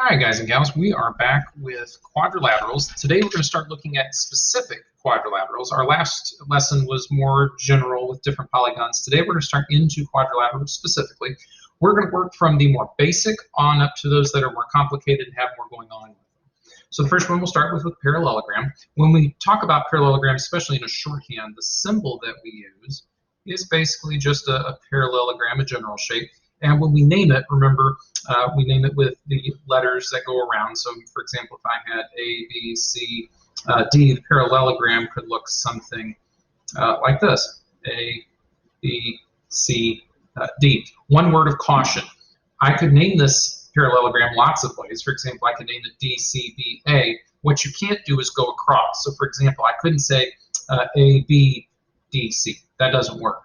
All right, guys and gals, we are back with quadrilaterals. Today we're going to start looking at specific quadrilaterals. Our last lesson was more general with different polygons. Today we're going to start into quadrilaterals specifically. We're going to work from the more basic on up to those that are more complicated and have more going on with them. So the first one we'll start with parallelogram. When we talk about parallelograms, especially in a shorthand, the symbol that we use is basically just a parallelogram, a general shape. And when we name it, remember, we name it with the letters that go around. So, for example, if I had A, B, C, D, the parallelogram could look something like this. A, B, C, D. One word of caution. I could name this parallelogram lots of ways. For example, I could name it D, C, B, A. What you can't do is go across. So, for example, I couldn't say A, B, D, C. That doesn't work.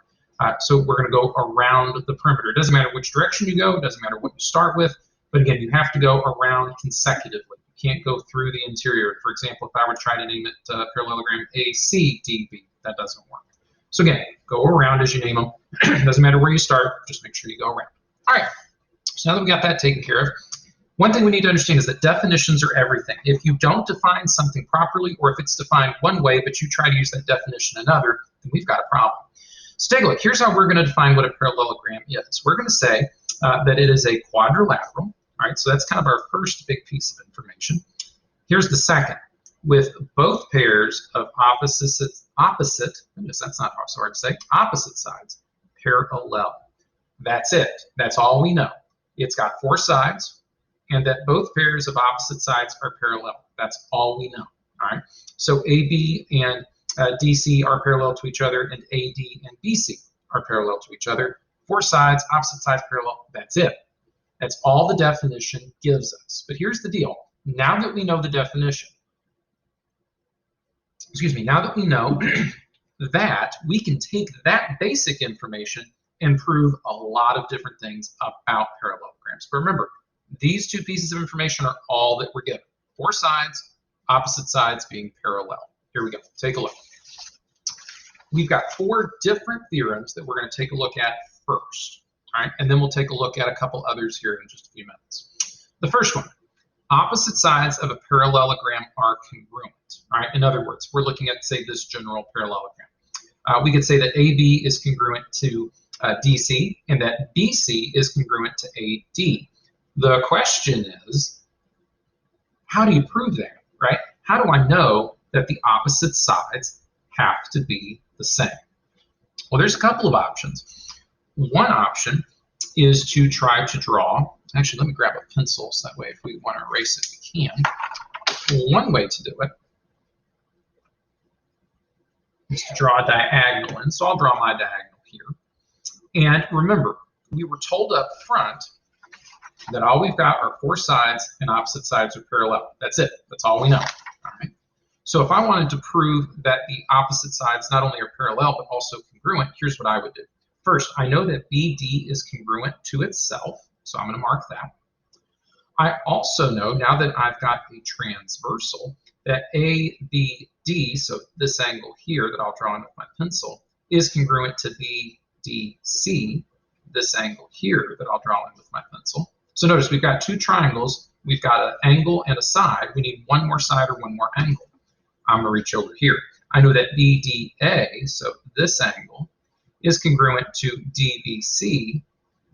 So we're going to go around the perimeter. It doesn't matter which direction you go. It doesn't matter what you start with. But again, you have to go around consecutively. You can't go through the interior. For example, if I were to try to name it parallelogram ACDB, that doesn't work. So again, go around as you name them. It doesn't matter where you start. Just make sure you go around. All right. So now that we got that taken care of, one thing we need to understand is that definitions are everything. If you don't define something properly, or if it's defined one way, but you try to use that definition another, then we've got a problem. So take a look. Here's how we're going to define what a parallelogram is. We're going to say that it is a quadrilateral. All right, so that's kind of our first big piece of information. Here's the second. With both pairs of opposite, that's not so hard to say, opposite sides parallel. That's it. That's all we know. It's got four sides, and that both pairs of opposite sides are parallel. That's all we know. All right, so AB and DC are parallel to each other, and AD and BC are parallel to each other. Four sides, opposite sides parallel, that's it. That's all the definition gives us. But here's the deal. Now that we know the definition, now that we know that, we can take that basic information and prove a lot of different things about parallelograms. But remember, these two pieces of information are all that we're given. Four sides, opposite sides being parallel. Here we go. Take a look. We've got four different theorems that we're going to take a look at first, all right? And then we'll take a look at a couple others here in just a few minutes. The first one, opposite sides of a parallelogram are congruent, all right? In other words, we're looking at, say, this general parallelogram. We could say that AB is congruent to DC and that BC is congruent to AD. The question is, how do you prove that, right? How do I know that the opposite sides have to be the same? Well, there's a couple of options. One option is to try to draw, actually let me grab a pencil so that way if we want to erase it we can. One way to do it is to draw a diagonal, and so I'll draw my diagonal here. And remember, we were told up front that all we've got are four sides and opposite sides are parallel. That's it. That's all we know. All right. So if I wanted to prove that the opposite sides not only are parallel but also congruent, here's what I would do. First, I know that BD is congruent to itself, so I'm going to mark that. I also know, now that I've got a transversal, that ABD, so this angle here that I'll draw in with my pencil, is congruent to BDC, this angle here that I'll draw in with my pencil. So notice we've got two triangles. We've got an angle and a side. We need one more side or one more angle. I'm going to reach over here. I know that BDA, so this angle, is congruent to DBC,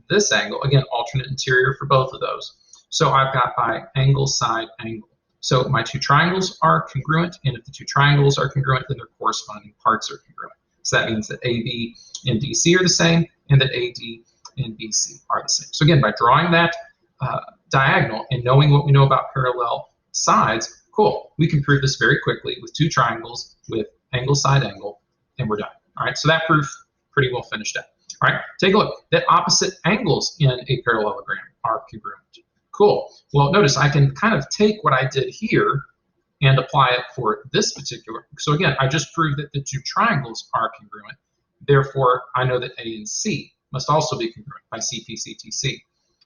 this angle. Again, alternate interior for both of those. So I've got my angle, side, angle. So my two triangles are congruent, and if the two triangles are congruent, then their corresponding parts are congruent. So that means that AB and DC are the same, and that AD and BC are the same. So again, by drawing that diagonal and knowing what we know about parallel sides, cool. We can prove this very quickly with two triangles with angle, side, angle, and we're done. All right, so that proof pretty well finished up. All right, take a look. That opposite angles in a parallelogram are congruent. Cool. Well, notice I can kind of take what I did here and apply it for this particular. So again, I just proved that the two triangles are congruent. Therefore, I know that A and C must also be congruent by CPCTC.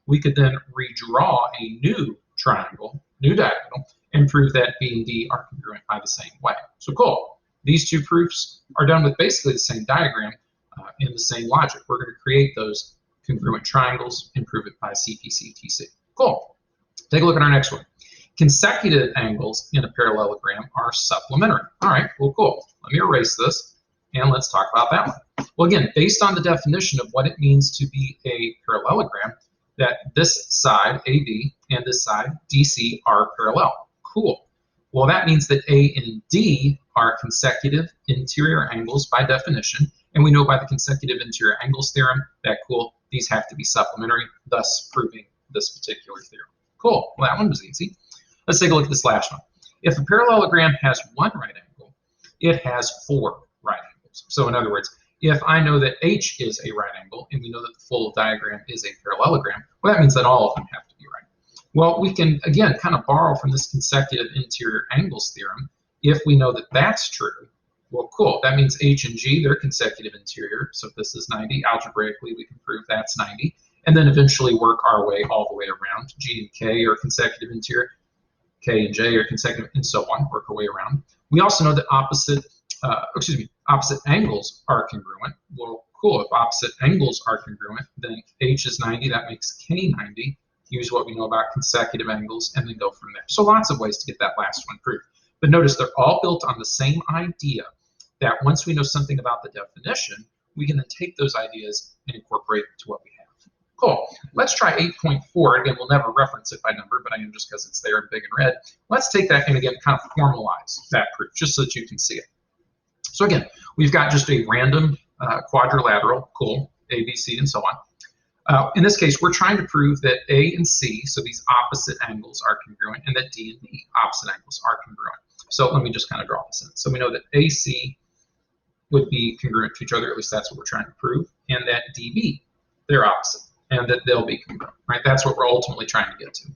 We could then redraw a new triangle, new diagonal, and prove that B and D are congruent by the same way. So cool. These two proofs are done with basically the same diagram in the same logic. We're going to create those congruent triangles and prove it by CPCTC. Cool. Take a look at our next one. Consecutive angles in a parallelogram are supplementary. All right, well, cool. Let me erase this, and let's talk about that one. Well, again, based on the definition of what it means to be a parallelogram, that this side, AB, and this side, DC, are parallel. Cool. Well, that means that A and D are consecutive interior angles by definition, and we know by the consecutive interior angles theorem that, cool, these have to be supplementary, thus proving this particular theorem. Cool. Well, that one was easy. Let's take a look at this last one. If a parallelogram has one right angle, it has four right angles. So in other words, if I know that H is a right angle, and we know that the full diagram is a parallelogram, well, that means that all of them have to be right. Well, we can, again, kind of borrow from this consecutive interior angles theorem. If we know that that's true, well, cool. That means H and G, they're consecutive interior. So if this is 90, algebraically, we can prove that's 90. And then eventually work our way all the way around. G and K are consecutive interior. K and J are consecutive, and so on, work our way around. We also know that opposite angles are congruent. Well, cool, if opposite angles are congruent, then H is 90, that makes K 90. Use what we know about consecutive angles, and then go from there. So lots of ways to get that last one proved. But notice they're all built on the same idea, that once we know something about the definition, we can then take those ideas and incorporate it to what we have. Cool. Let's try 8.4. Again, we'll never reference it by number, but I am just because it's there in big and red. Let's take that and again kind of formalize that proof just so that you can see it. So again, we've got just a random quadrilateral, cool, A, B, C, and so on. In this case, we're trying to prove that A and C, so these opposite angles, are congruent, and that D and B, opposite angles, are congruent. So let me just kind of draw this in. So we know that AC would be congruent to each other, at least that's what we're trying to prove, and that DB, they're opposite, and that they'll be congruent, right? That's what we're ultimately trying to get to.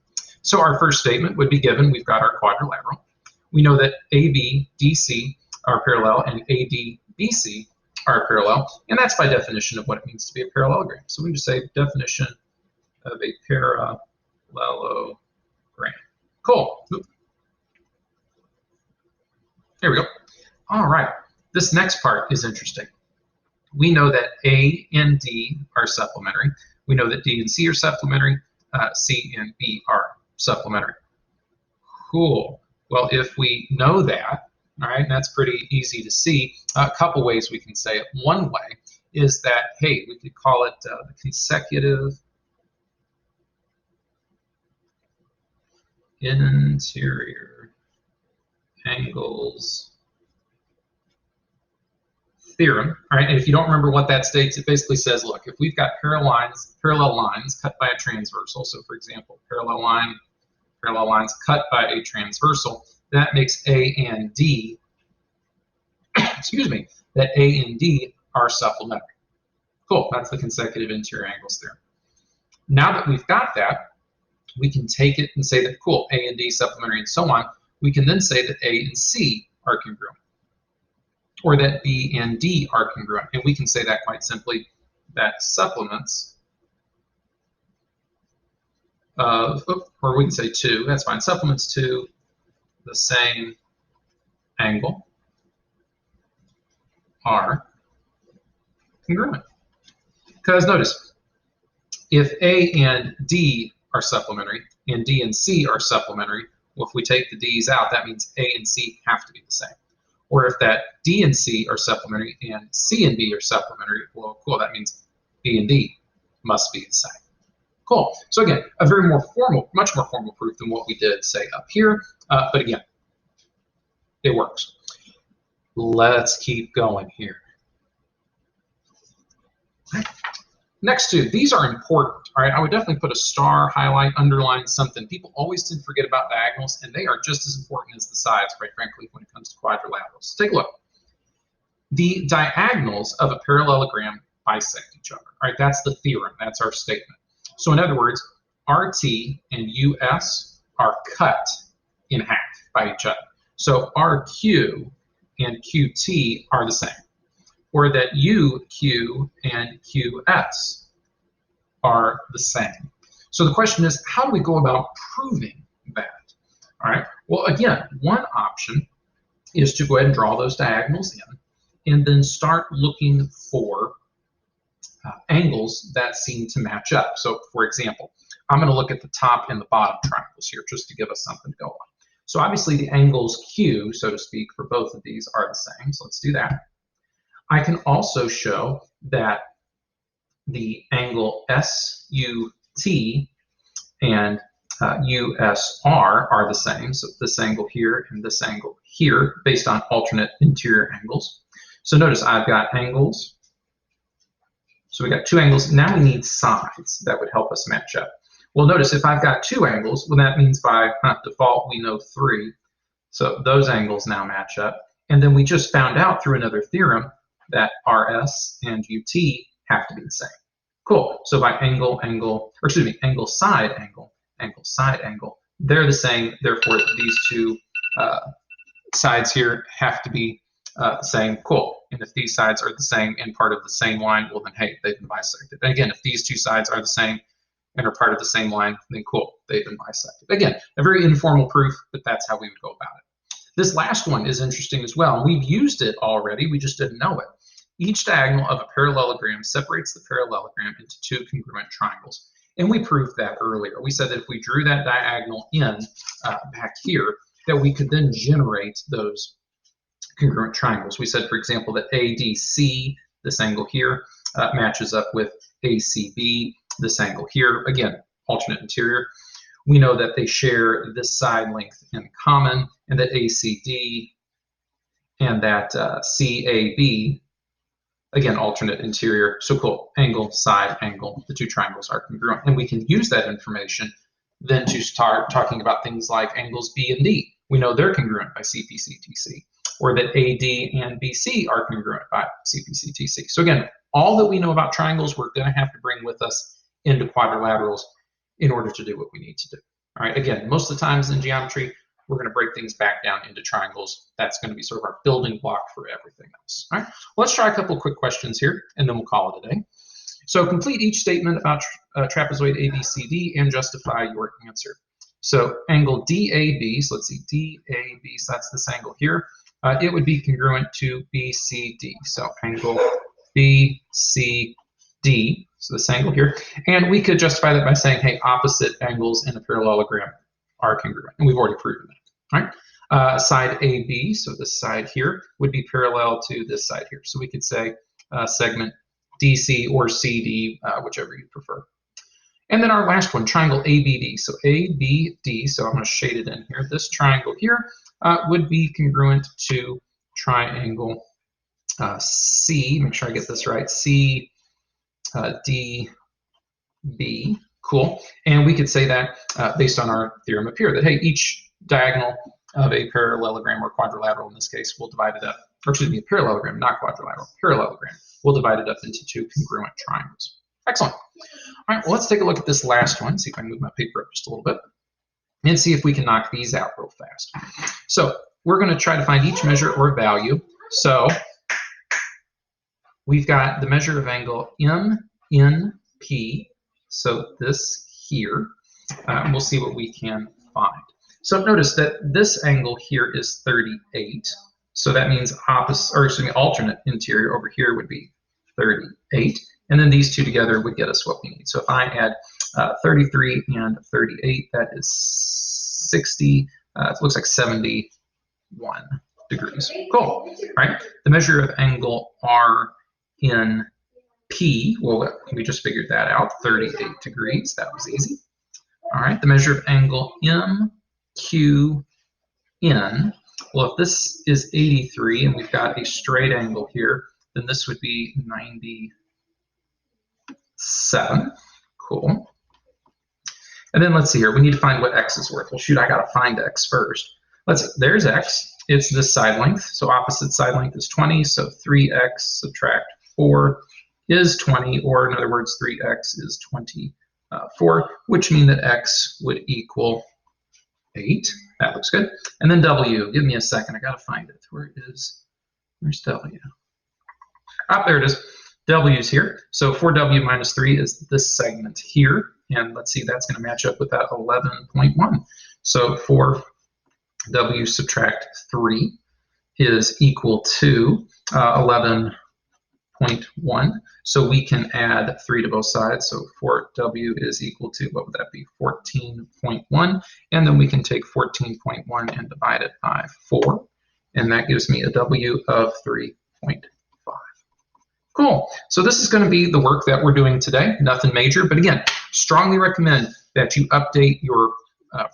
So our first statement would be given. We've got our quadrilateral. We know that AB, DC are parallel, and AD, BC are parallel, and that's by definition of what it means to be a parallelogram. So we just say definition of a parallelogram. Cool. There we go. All right. This next part is interesting. We know that A and D are supplementary. We know that D and C are supplementary. C and B are supplementary. Cool. Well, if we know that, all right, that's pretty easy to see. A couple ways we can say it. One way is that, hey, we could call it the consecutive interior angles theorem. All right, and if you don't remember what that states, it basically says, look, if we've got parallel lines cut by a transversal, so for example, parallel lines cut by a transversal, that makes A and D, excuse me, that A and D are supplementary. Cool, that's the consecutive interior angles theorem. Now that we've got that, we can take it and say that, cool, A and D supplementary and so on. We can then say that A and C are congruent, or that B and D are congruent. And we can say that quite simply, that supplements of, or we can say two, that's fine, supplements to the same angle are congruent. Because notice, if A and D are supplementary and D and C are supplementary, well, if we take the D's out, that means A and C have to be the same. Or if that D and C are supplementary and C and B are supplementary, well, cool, that means B and D must be the same. Cool. So again, a very more formal, much more formal proof than what we did, say, up here. But again, it works. Let's keep going here. Next two, these are important. All right, I would definitely put a star, highlight, underline, something. People always tend to forget about diagonals, and they are just as important as the sides, quite frankly, when it comes to quadrilaterals. So take a look. The diagonals of a parallelogram bisect each other. All right, that's the theorem. That's our statement. So in other words, RT and US are cut in half by each other. So RQ and QT are the same. Or that UQ and QS are the same. So the question is, how do we go about proving that? All right. Well, again, one option is to go ahead and draw those diagonals in, and then start looking for angles that seem to match up. So, for example, I'm going to look at the top and the bottom triangle. angles here, just to give us something to go on. So obviously the angles Q, so to speak, for both of these are the same. So let's do that. I can also show that the angle SUT and USR are the same. So this angle here and this angle here, based on alternate interior angles. So notice I've got angles. So we got two angles. Now we need sides that would help us match up. Well, notice if I've got two angles, well, that means by default we know 3. So those angles now match up. And then we just found out through another theorem that RS and UT have to be the same. Cool. So by angle, side, angle, they're the same. Therefore, these two sides here have to be the same. Cool. And if these sides are the same and part of the same line, well then, hey, they've been bisected. And again, if these two sides are the same and are part of the same line, then cool, they've been bisected. Again, a very informal proof, but that's how we would go about it. This last one is interesting as well. We've used it already, we just didn't know it. Each diagonal of a parallelogram separates the parallelogram into two congruent triangles. And we proved that earlier. We said that if we drew that diagonal in back here, that we could then generate those congruent triangles. We said, for example, that ADC, this angle here, matches up with ACB, this angle here. Again, alternate interior. We know that they share this side length in common, and that ACD and that CAB, again, alternate interior. So cool, angle, side, angle, the two triangles are congruent. And we can use that information then to start talking about things like angles B and D. We know they're congruent by CPC-TC, or that AD and BC are congruent by CPC-TC. So again, all that we know about triangles, we're going to have to bring with us into quadrilaterals in order to do what we need to do. All right, again, most of the times in geometry, we're going to break things back down into triangles. That's going to be sort of our building block for everything else. All right, let's try a couple of quick questions here, and then we'll call it a day. So complete each statement about trapezoid ABCD and justify your answer. So angle DAB, so let's see, DAB, so that's this angle here. It would be congruent to BCD. So angle BCD, so this angle here. And we could justify that by saying, hey, opposite angles in a parallelogram are congruent. And we've already proven that. All right. Side AB, so this side here, would be parallel to this side here. So we could say segment DC or CD, whichever you prefer. And then our last one, triangle ABD. So ABD, so I'm going to shade it in here. This triangle here would be congruent to triangle C. Make sure I get this right. CDB. Cool. And we could say that based on our theorem up here, that hey, each diagonal of a parallelogram or quadrilateral in this case will divide it up, or excuse me, a parallelogram, not quadrilateral, parallelogram, will divide it up into two congruent triangles. Excellent. All right, well, let's take a look at this last one, see if I can move my paper up just a little bit, and see if we can knock these out real fast. So we're going to try to find each measure or value. So we've got the measure of angle MNP, so this here, and we'll see what we can find. So notice that this angle here is 38, so that means opposite, or excuse me, alternate interior over here would be 38. And then these two together would get us what we need. So if I add 33 and 38, that is 60, it looks like 71 degrees. Cool. All right. The measure of angle RNP, well, we just figured that out, 38 degrees. That was easy. All right. The measure of angle MQN, well, if this is 83 and we've got a straight angle here, then this would be 97. Cool. And then let's see here. We need to find what x is worth. Well, shoot, I got to find x first. Let's see. There's x. It's this side length. So opposite side length is 20. So 3x subtract 4 is 20. Or in other words, 3x is 24, which means that x would equal 8. That looks good. And then w. Give me a second. I got to find it. Where's w? Ah, there it is. W is here. So 4w minus 3 is this segment here. And let's see, that's going to match up with that 11.1. So 4w subtract 3 is equal to 11.1. 14.1. So we can add 3 to both sides. So 4w is equal to, what would that be, 14.1. And then we can take 14.1 and divide it by 4. And that gives me a w of 3.5. Cool. So this is going to be the work that we're doing today. Nothing major, but again, strongly recommend that you update your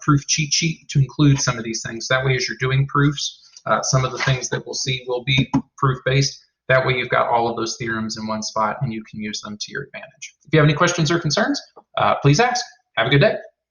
proof cheat sheet to include some of these things. That way, as you're doing proofs, some of the things that we'll see will be proof-based. That way, you've got all of those theorems in one spot, and you can use them to your advantage. If you have any questions or concerns, please ask. Have a good day.